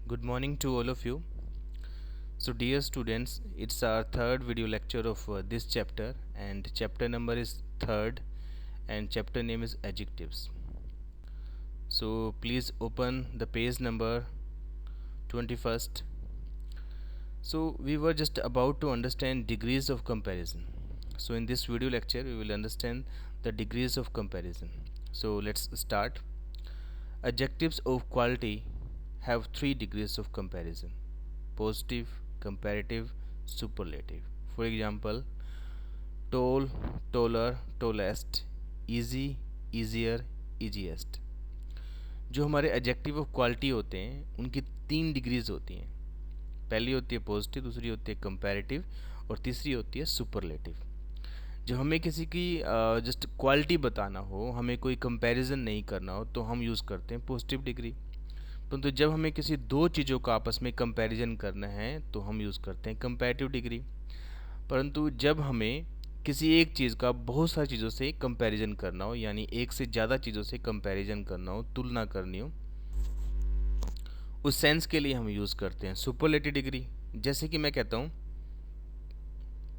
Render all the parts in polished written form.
Good morning to all of you. So, dear students, it's our third video lecture of this chapter, and chapter number is third, and chapter name is adjectives. So, please open the page number 21st. So, we were just about to understand degrees of comparison. So, in this video lecture, we will understand the degrees of comparison. So, let's start. Adjectives of quality have three degrees of comparison: positive, comparative, superlative. For example, tall, taller, tallest, easy, easier, easiest. जो हमारे adjective of quality होते हैं उनकी तीन degrees होती हैं। पहली होती है पॉजिटिव, दूसरी होती है कंपैरेटिव और तीसरी होती है सुपरलेटिव। जब हमें किसी की जस्ट क्वालिटी बताना हो, हमें कोई कंपैरिजन नहीं करना हो, तो हम यूज़ करते हैं पॉजिटिव डिग्री। परंतु जब हमें किसी दो चीज़ों का आपस में कंपैरिजन करना है तो हम यूज़ करते हैं कंपैरेटिव डिग्री। परंतु जब हमें किसी एक चीज़ का बहुत सारी चीज़ों से कंपैरिजन करना हो, यानी एक से ज़्यादा चीज़ों से कंपैरिजन करना हो, तुलना करनी हो, उस सेंस के लिए हम यूज़ करते हैं सुपरलेटिव डिग्री। जैसे कि मैं कहता हूँ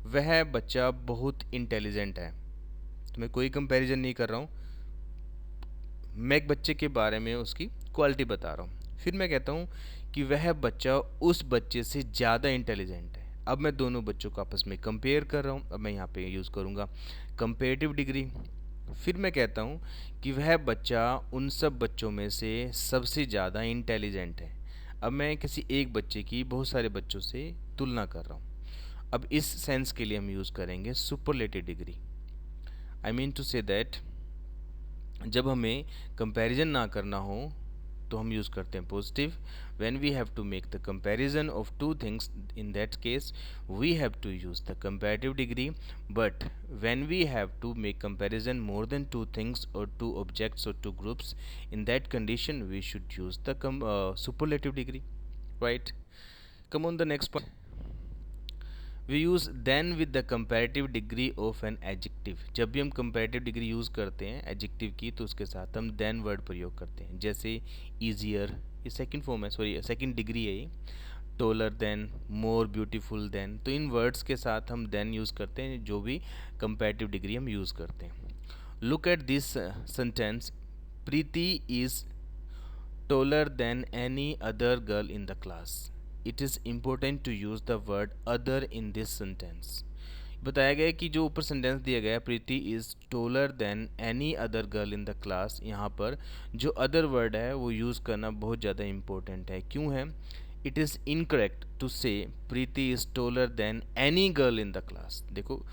वह बच्चा बहुत इंटेलिजेंट है, तो मैं कोई कंपैरिजन नहीं कर रहा हूँ, मैं एक बच्चे के बारे में उसकी क्वालिटी बता रहा हूँ। फिर मैं कहता हूँ कि वह बच्चा उस बच्चे से ज़्यादा इंटेलिजेंट है। अब मैं दोनों बच्चों को आपस में कंपेयर कर रहा हूँ। अब मैं यहाँ पे यूज़ करूँगा कंपेरेटिव डिग्री। फिर मैं कहता हूँ कि वह बच्चा उन सब बच्चों में से सबसे ज़्यादा इंटेलिजेंट है। अब मैं किसी एक बच्चे की बहुत सारे बच्चों से तुलना कर रहा हूँ। अब इस सेंस के लिए हम यूज़ करेंगे superlative degree. I mean to say that जब हमें कंपैरिजन ना करना हो तो हम यूज़ करते हैं positive. When we have to make the comparison of two things, in that case we have to use the comparative degree. But when we have to make comparison more than two things और two objects और two groups, in that condition we should use the superlative degree, right? Come on the next point. We use than with the comparative degree of an adjective. जब भी हम comparative degree use करते हैं adjective की, तो उसके साथ हम देन वर्ड प्रयोग करते हैं। जैसे ईजियर, ये सेकंड फॉर्म है, सॉरी सेकंड डिग्री है ये। टोलर देन, मोर ब्यूटीफुल देन, तो इन वर्ड्स के साथ हम देन यूज़ करते हैं जो भी कंपैरेटिव डिग्री हम यूज़ करते हैं। Look at this sentence, Preeti is taller than any other girl in the class. It is important to use the word other in this sentence. बताया गया है कि जो ऊपर सेंटेंस दिया गया है Preeti is taller than any other girl in the class, यहाँ पर जो अदर वर्ड है वो यूज़ करना बहुत ज़्यादा इम्पोर्टेंट है। क्यों है? It is incorrect to say Preeti is taller than any girl in the class. देखो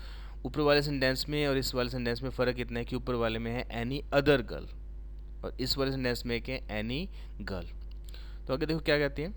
ऊपर वाले सेंटेंस में और इस वाले सेंटेंस में फ़र्क इतना है कि ऊपर वाले में है एनी अदर गर्ल और इस वाले सेंटेंस में क्या है एनी गर्ल। तो आगे देखो क्या कहती है,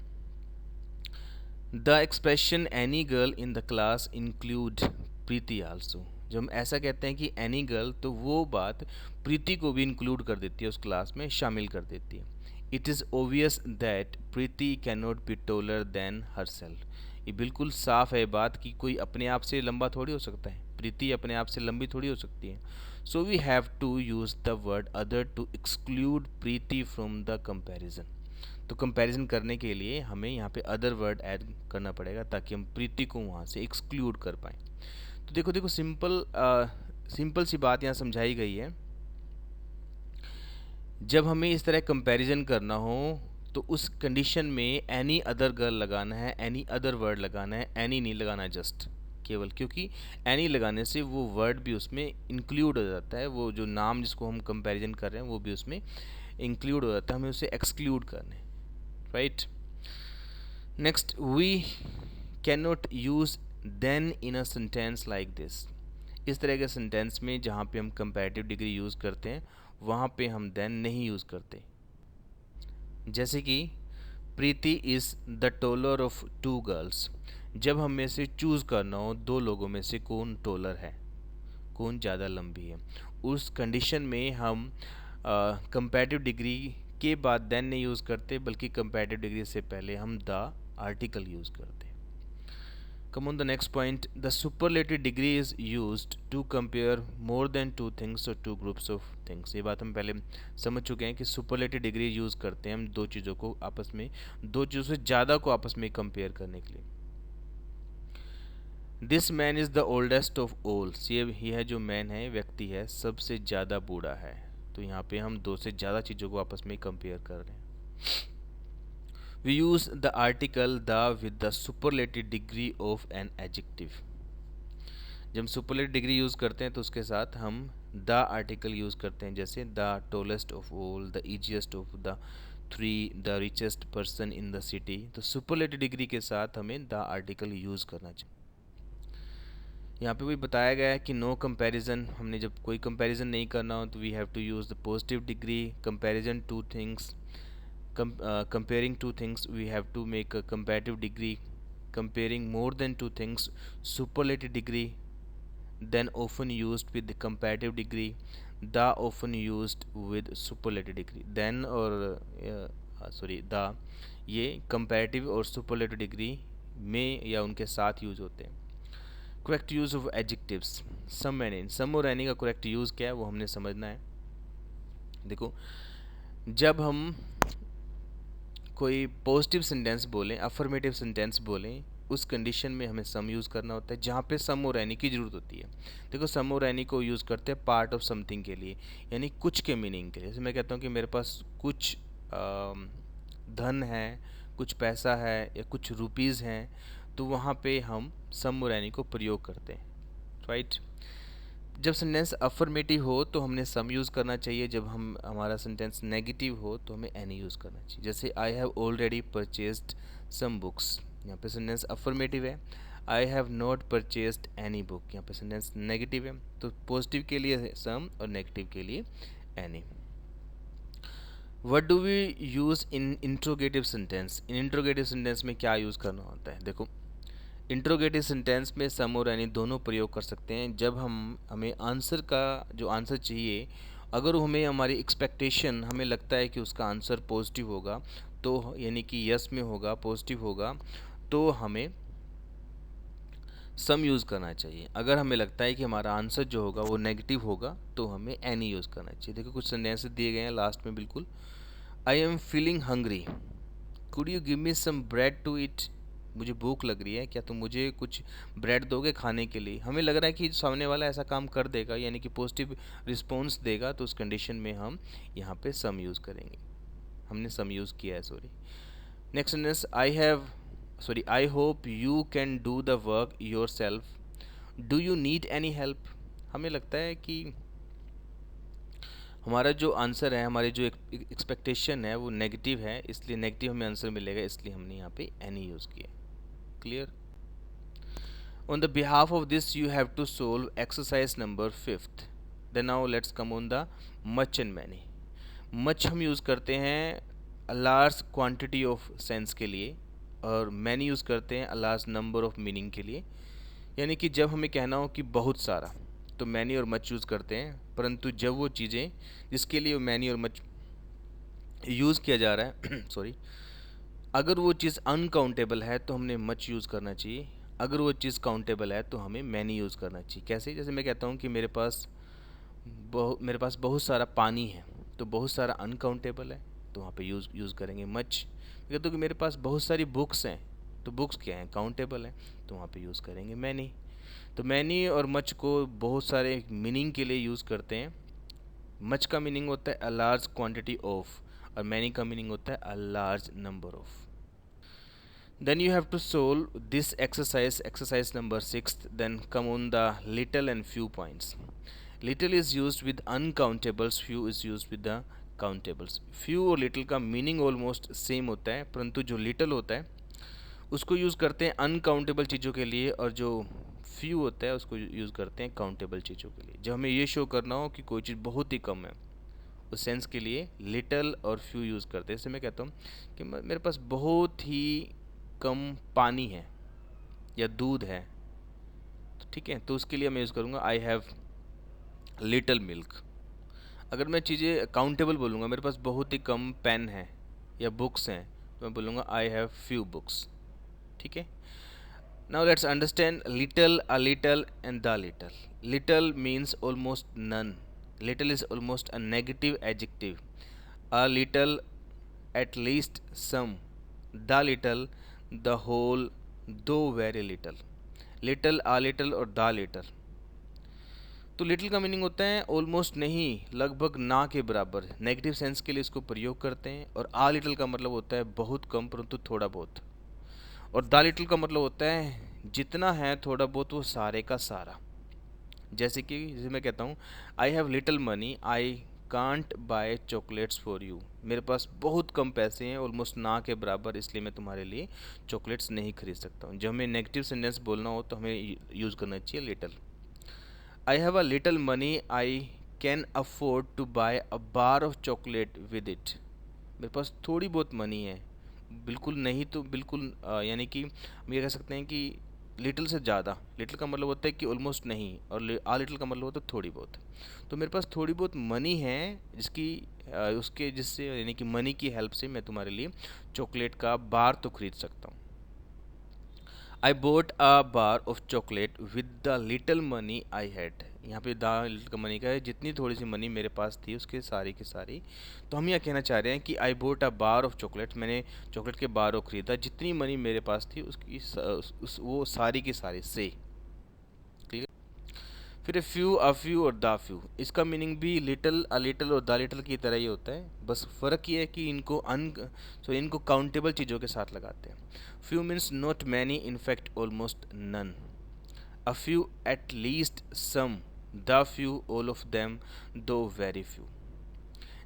the expression any girl in the class include Preeti also. जब हम ऐसा कहते हैं कि एनी गर्ल, तो वो बात प्रीति को भी इंक्लूड कर देती है, उस क्लास में शामिल कर देती है। It is obvious that Preeti can not be taller than herself. ये बिल्कुल साफ है बात कि कोई अपने आप से लंबा थोड़ी हो सकता है, प्रीति अपने आप से लंबी थोड़ी हो सकती है। So we have to use the word other to exclude Preeti from the comparison. तो कंपैरिजन करने के लिए हमें यहाँ पे अदर वर्ड ऐड करना पड़ेगा ताकि हम प्रीति को वहाँ से एक्सक्लूड कर पाएँ। तो देखो देखो सिंपल सी बात यहाँ समझाई गई है। जब हमें इस तरह कंपैरिजन करना हो तो उस कंडीशन में एनी अदर गर्ल लगाना है, एनी अदर वर्ड लगाना है, एनी नहीं लगाना जस्ट केवल, क्योंकि एनी लगाने से वो वर्ड भी उसमें इंक्लूड हो जाता है, वो जो नाम जिसको हम कंपैरिजन कर रहे हैं वो भी उसमें इंक्लूड हो जाता है, हमें उसे एक्सक्लूड करना है, right? Next, we can not use than in a sentence like this. इस तरह के सेंटेंस में जहाँ पे हम कंपैरेटिव डिग्री यूज़ करते हैं वहाँ पे हम देन नहीं यूज़ करते। जैसे कि Preeti is the taller of two girls. जब हम में से चूज़ करना हो दो लोगों में से कौन टोलर है, कौन ज़्यादा लंबी है, उस कंडीशन में हम कंपैरेटिव डिग्री के बाद देन नहीं यूज़ करते, बल्कि कंपैरेटिव डिग्री से पहले हम द आर्टिकल यूज़ करते। Come on the next point. The superlative degree is used to compare more than two things or two groups of things. ये बात हम पहले समझ चुके हैं कि superlative degree यूज़ करते हैं हम दो चीज़ों को आपस में, दो चीज़ों से ज़्यादा को आपस में कंपेयर करने के लिए. This man is the oldest of all. ये है जो मैन है, व्यक्ति है, सबसे ज़्यादा बूढ़ा है. तो यहाँ पे हम दो से ज़्यादा चीज़ों को आपस में कंपेयर कर रहे हैं. We use the article the with the superlative degree of an adjective. जब हम superlative degree यूज़ करते हैं तो उसके साथ हम the article यूज़ करते हैं, जैसे the tallest of all, the easiest of the three, the richest person in the city. तो superlative degree के साथ हमें the article यूज़ करना चाहिए. यहाँ पे भी बताया गया है कि नो कंपैरिजन, हमने जब कोई कंपैरिजन नहीं करना हो तो we have to use the positive degree. Comparison two things, comparing two things, we have to make a comparative degree. Comparing more than two things, superlative degree. Then often used with the comparative degree. The often used with superlative degree. Then और the ये comparative और superlative degree में या उनके साथ use होते हैं. Correct use of adjectives. Some and any, some और एनी का करेक्ट यूज़ क्या है वो हमने समझना है. देखो, जब हम कोई पॉजिटिव सेंटेंस बोलें, अफर्मेटिव सेंटेंस बोलें, उस कंडीशन में हमें सम यूज़ करना होता है जहाँ पे सम और एनी की ज़रूरत होती है. देखो, सम और एनी को यूज़ करते हैं पार्ट ऑफ समथिंग के लिए, यानी कुछ के मीनिंग के लिए. जैसे मैं कहता हूँ कि मेरे पास कुछ धन है, कुछ पैसा है या कुछ रुपीज़ हैं, तो वहाँ पे हम सम और एनी को प्रयोग करते हैं. राइट. जब सेंटेंस अफर्मेटिव हो तो हमने सम यूज़ करना चाहिए. जब हमारा सेंटेंस नेगेटिव हो तो हमें एनी यूज़ करना चाहिए. जैसे I have already purchased some books, यहाँ पे सेंटेंस अफर्मेटिव है. I have not purchased any book, यहाँ पे सेंटेंस नेगेटिव है. तो पॉजिटिव के लिए सम और नेगेटिव के लिए any. What do we use in interrogative sentence. In interrogative sentence में क्या यूज़ करना होता है. देखो, इंट्रोगेटिव सेंटेंस में सम और एनी दोनों प्रयोग कर सकते हैं. जब हमें आंसर का जो आंसर चाहिए, अगर हमें हमारी एक्सपेक्टेशन, हमें लगता है कि उसका आंसर पॉजिटिव होगा, तो यानी कि यस में होगा, पॉजिटिव होगा, तो हमें सम यूज़ करना चाहिए. अगर हमें लगता है कि हमारा आंसर जो होगा वो नेगेटिव होगा तो हमें एनी यूज़ करना चाहिए. देखो, कुछ सेंटेंसेस दिए गए हैं लास्ट में. बिल्कुल, I am feeling hungry, could you give me some bread to eat. मुझे भूख लग रही है, क्या तुम मुझे कुछ ब्रेड दोगे खाने के लिए. हमें लग रहा है कि सामने वाला ऐसा काम कर देगा, यानी कि पॉजिटिव रिस्पॉन्स देगा, तो उस कंडीशन में हम यहाँ पे सम यूज़ करेंगे. हमने सम यूज़ किया है. Sorry. Next sentence, I hope you can do the work your self. Do you need any help. हमें लगता है कि हमारा जो आंसर है, हमारी जो एक्सपेक्टेशन है वो नेगेटिव है, इसलिए नेगेटिव हमें आंसर मिलेगा, इसलिए हमने यहाँ पे एनी यूज़ किया. Clear. On the behalf of this you have to solve exercise number 5th. Then now let's come on the much and many. Much हम यूज़ करते हैं a large quantity of sense के लिए, और many use करते हैं a large number of meaning के लिए. यानी कि जब हमें कहना हो कि बहुत सारा, तो मैनी और मच यूज़ करते हैं. परंतु जब वो चीज़ें जिसके लिए मैनी और मच यूज़ किया जा रहा है सॉरी, अगर वो चीज़ अनकाउंटेबल है तो हमने मच यूज़ करना चाहिए. अगर वो चीज़ काउंटेबल है तो हमें मैनी यूज़ करना चाहिए. कैसे. जैसे मैं कहता हूँ कि मेरे पास बहुत सारा पानी है, तो बहुत सारा अनकाउंटेबल है, तो वहाँ पे यूज़ करेंगे मच. मैं कहता हूँ कि मेरे पास बहुत सारी बुक्स हैं, तो बुक्स क्या हैं, काउंटेबल हैं, तो वहाँ पे यूज़ करेंगे मैनी. तो मैनी और मच को बहुत सारे मीनिंग के लिए यूज़ करते हैं. मच का मीनिंग होता है अ लार्ज क्वांटिटी ऑफ, और मैनी का मीनिंग होता है a large number of. Then you have to solve this exercise number 6th. Then come on the little and few points. Little is used with uncountables, few is used with the countables. Few और little का meaning almost same होता है, परंतु जो little होता है उसको use करते हैं अनकाउंटेबल चीज़ों के लिए, और जो फ्यू होता है उसको यूज़ करते हैं काउंटेबल चीज़ों के लिए. जब हमें ये शो करना हो कि कोई चीज़ बहुत ही कम है, उस सेंस के लिए लिटिल और फ्यू यूज़ करते हैं. जैसे मैं कहता हूँ कि मेरे पास बहुत ही कम पानी है या दूध है, तो ठीक है, तो उसके लिए मैं यूज़ करूँगा आई हैव लिटिल मिल्क. अगर मैं चीज़ें काउंटेबल बोलूँगा, मेरे पास बहुत ही कम पेन है या बुक्स हैं, तो मैं बोलूँगा आई हैव फ्यू बुक्स. ठीक है. Now let's understand little, a little, and the little. Little means almost none. Little is almost a negative adjective. A little, at least some. The little, the whole, though very little. Little, a little और the little. तो little का meaning होता है almost नहीं, लगभग ना के बराबर। नेगेटिव सेंस के लिए इसको प्रयोग करते हैं। और आ लिटिल का मतलब होता है बहुत कम परंतु थोड़ा बहुत। और द लिटिल का मतलब होता है जितना है थोड़ा बहुत वो सारे का सारा। जैसे मैं कहता हूँ I have little money, I can't buy chocolates for you. मेरे पास बहुत कम पैसे हैं, ऑलमोस्ट ना के बराबर, इसलिए मैं तुम्हारे लिए चॉकलेट्स नहीं खरीद सकता हूँ। जब हमें नेगेटिव सेंटेंस बोलना हो तो हमें यूज़ करना चाहिए little. I have a little money, I can afford to buy a bar of chocolate with it. मेरे पास थोड़ी बहुत मनी है, बिल्कुल नहीं तो बिल्कुल यानी कि हम ये कह सकते हैं कि लिटिल से ज़्यादा। लिटिल का मतलब होता है कि ऑलमोस्ट नहीं, और आ लिटिल का मतलब होता है थोड़ी बहुत। तो मेरे पास थोड़ी बहुत मनी है जिसकी उसके जिससे यानी कि मनी की हेल्प से मैं तुम्हारे लिए चॉकलेट का बार तो खरीद सकता हूँ। I bought a bar of chocolate with the little money I had. यहाँ पे द लिटिल का मनी का है, जितनी थोड़ी सी मनी मेरे पास थी उसके सारी की सारी। तो हम यह कहना चाह रहे हैं कि I bought a bar of chocolate, मैंने चॉकलेट के बार को खरीदा, जितनी मनी मेरे पास थी उसकी वो सारी की सारी से। क्लियर। फिर अ फ्यू और द फ्यू, इसका मीनिंग भी लिटिल, अ लिटिल और द लिटिल की तरह ही होता है। बस फ़र्क ये है कि इनको काउंटेबल चीज़ों के साथ लगाते हैं। Few means not many, in fact almost none. A few, at least some, the few, all of them, though very few.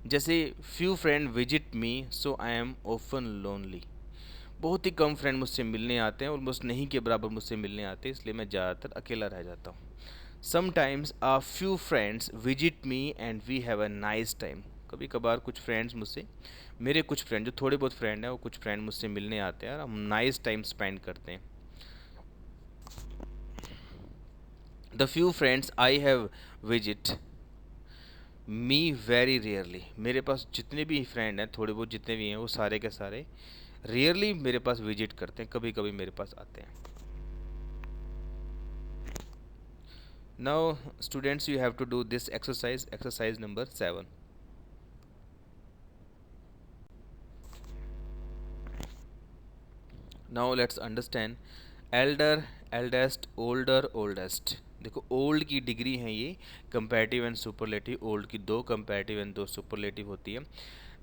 जैसे few friend visit me, so I am often lonely. बहुत ही कम फ्रेंड मुझसे मिलने आते हैं, ऑलमोस्ट नहीं के बराबर मुझसे मिलने आते हैं, इसलिए मैं ज़्यादातर अकेला रह जाता हूँ। Sometimes a few friends visit me and we have a nice time. कभी कभार कुछ फ्रेंड्स मुझसे, मेरे कुछ फ्रेंड जो थोड़े बहुत फ्रेंड हैं वो कुछ फ्रेंड मुझसे मिलने आते हैं और हम नाइस टाइम स्पेंड करते हैं। The few friends I have visit me very rarely. मेरे पास जितने भी फ्रेंड हैं, थोड़े बहुत जितने भी हैं, वो सारे के सारे रेयरली मेरे पास विजिट करते हैं, कभी कभी मेरे पास आते हैं। Now students, you have to do this exercise, exercise number 7। Now let's understand elder, eldest, older, oldest. देखो ओल्ड की डिग्री है ये, कंपैरेटिव एंड सुपरलेटिव। ओल्ड की दो कंपैरेटिव एंड दो सुपरलेटिव होती है।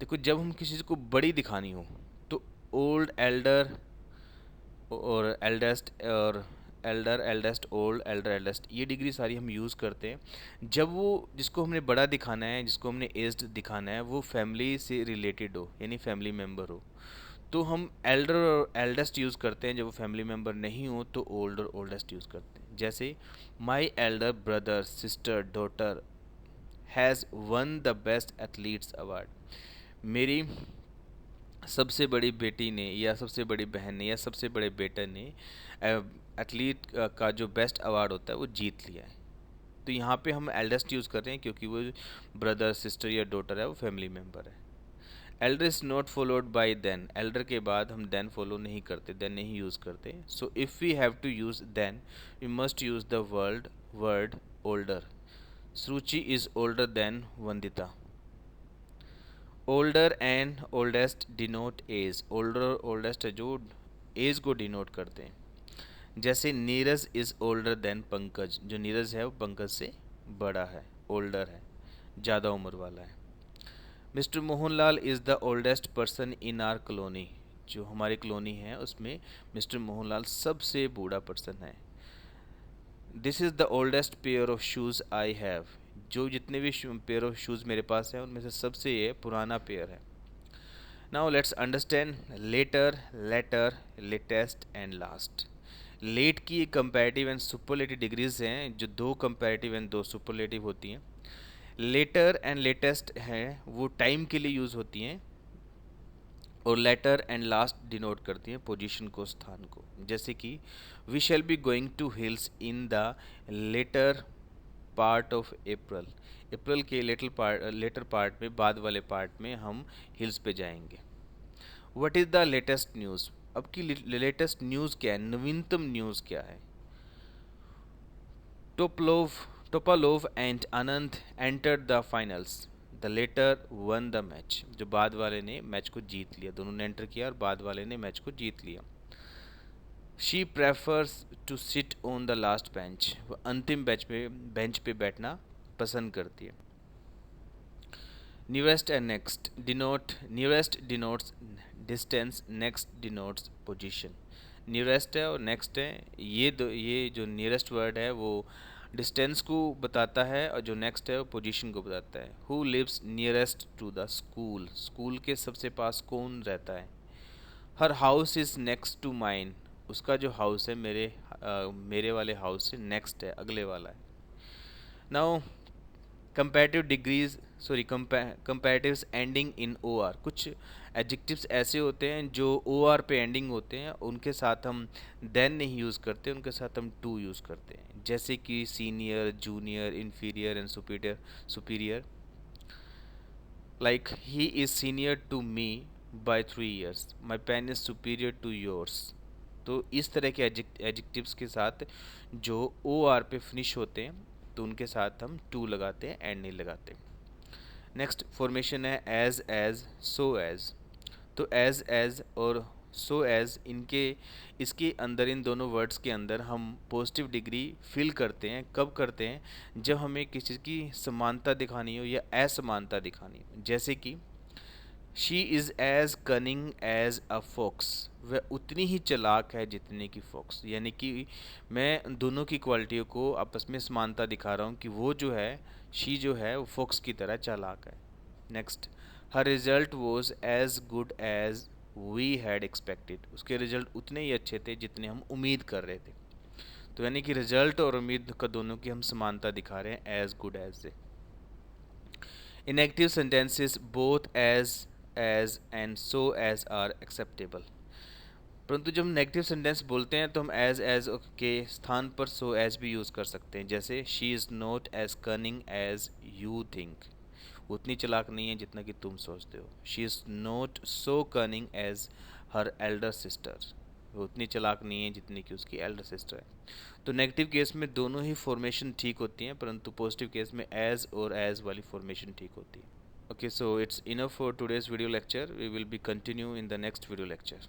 देखो जब हम किसी चीज़ को बड़ी दिखानी हो तो ओल्ड, एल्डर और एल्डेस्ट, और Elder, eldest, old, Elder, eldest, ये डिग्री सारी हम यूज़ करते हैं जब वो जिसको हमने बड़ा दिखाना है, जिसको हमने एज्ड दिखाना है, वो फैमिली से रिलेटेड हो, यानी फैमिली मेम्बर हो, तो हम एल्डर और एल्डेस्ट यूज़ करते हैं। जब वो फैमिली मेम्बर नहीं हो तो ओल्ड और ओल्डेस्ट यूज़ करते हैं। जैसे my elder brother, sister, daughter has one the best athletes award. मेरी सबसे बड़ी बेटी ने या सबसे बड़ी बहन ने या सबसे बड़े बेटे ने एथलीट का जो बेस्ट अवार्ड होता है वो जीत लिया है। तो यहाँ पे हम एल्डेस्ट यूज़ कर रहे हैं क्योंकि वो ब्रदर, सिस्टर या डॉटर है, वो फैमिली मेम्बर है। Elder is not followed by than, elder के बाद हम देन फॉलो नहीं करते, देन नहीं यूज़ करते। So if we have to use than we must use the word older. Suruchi is older than Vandita. Older and oldest denote age, older और oldest जो age को डिनोट करते हैं। जैसे Neeraj is older than Pankaj, जो नीरज है वो पंकज से बड़ा है, ओल्डर है, ज़्यादा उम्र वाला है। Mister Mohanlal is the oldest person in are colony, जो हमारी कॉलोनी है उसमें मिस्टर मोहनलाल सबसे बूढ़ा पर्सन है। This is the oldest pair of shoes I have, जो जितने भी पेयर ऑफ शूज़ मेरे पास हैं उनमें से सबसे ये पुराना पेयर है। Now let's understand later, latter, latest and last. Late की कंपैरेटिव एंड सुपरलेटिव डिग्रीज हैं, जो दो कंपैरेटिव एंड दो सुपरलेटिव होती हैं। लेटर एंड लेटेस्ट हैं वो टाइम के लिए यूज़ होती हैं, और लेटर एंड लास्ट डिनोट करती हैं पोजीशन को, स्थान को। जैसे कि we shall be going to hills in the latter part of April. April के लेटर पार्ट में, बाद वाले पार्ट में हम हिल्स पे जाएंगे। What is the latest news, अब की लेटेस्ट न्यूज़ क्या है, नवीनतम न्यूज़ क्या है। Topalov Topalov and Anand entered the finals, the latter won the match. जो बाद वाले ने मैच को जीत लिया, दोनों ने एंटर किया और बाद वाले ने मैच को जीत लिया। She prefers to sit on the last bench, वो अंतिम बेंच पे बैठना पसंद करती है। Nearest and next denote, nearest denotes distance, next denotes position। Nearest है और नेक्स्ट है, ये जो नियरेस्ट वर्ड है वो डिस्टेंस को बताता है और जो नेक्स्ट है वो पोजीशन को बताता है। Who lives nearest to the school, school के सबसे पास कौन रहता है। Her house is next to mine, उसका जो हाउस है मेरे वाले हाउस से नेक्स्ट है, अगले वाला है। Now comparative degrees sorry comparatives ending in O R, कुछ एडजेक्टिव्स ऐसे होते हैं जो ओ आर पे एंडिंग होते हैं, उनके साथ हम देन नहीं यूज़ करते, उनके साथ हम टू यूज़ करते हैं। जैसे कि senior, junior, inferior and superior. Like he is senior to me by 3 years, my pen is superior to yours. तो इस तरह के एडजेक्टिव्स के साथ जो ओ आर पे फिनिश होते हैं तो उनके साथ हम टू लगाते हैं, एंड नहीं लगाते। नेक्स्ट फॉर्मेशन है एज सो एज। तो एज और सो एज, इसके अंदर, इन दोनों वर्ड्स के अंदर हम पॉजिटिव डिग्री फिल करते हैं। कब करते हैं, जब हमें किसी की समानता दिखानी हो या असमानता दिखानी हो। जैसे कि she is as cunning as a fox, वह उतनी ही चालाक है जितने की फॉक्स। यानी कि मैं दोनों की क्वालिटियों को आपस में समानता दिखा रहा हूँ कि वो जो है, शी जो है वो फॉक्स की तरह चालाक है। Next, her result was as good as we had expected, उसके रिजल्ट उतने ही अच्छे थे जितने हम उम्मीद कर रहे थे। तो यानी कि रिजल्ट और उम्मीद का दोनों की हम समानता दिखा रहे हैं एज गुड एज से। In active sentences, both as and so as are acceptable। परंतु जब हम नेगेटिव सेंटेंस बोलते हैं तो हम एज के स्थान पर सो एज भी यूज़ कर सकते हैं। जैसे she is not as cunning as you think, उतनी चालाक नहीं है जितना कि तुम सोचते हो। She is not so cunning as her elder sister, वो उतनी चालाक नहीं है जितनी कि उसकी एल्डर सिस्टर है। तो नेगेटिव केस में दोनों ही फॉर्मेशन ठीक होती हैं, परंतु पॉजिटिव केस में एज और एज वाली फॉर्मेशन ठीक होती है। Okay, so it's enough for today's video lecture. We will be continue in the next video lecture.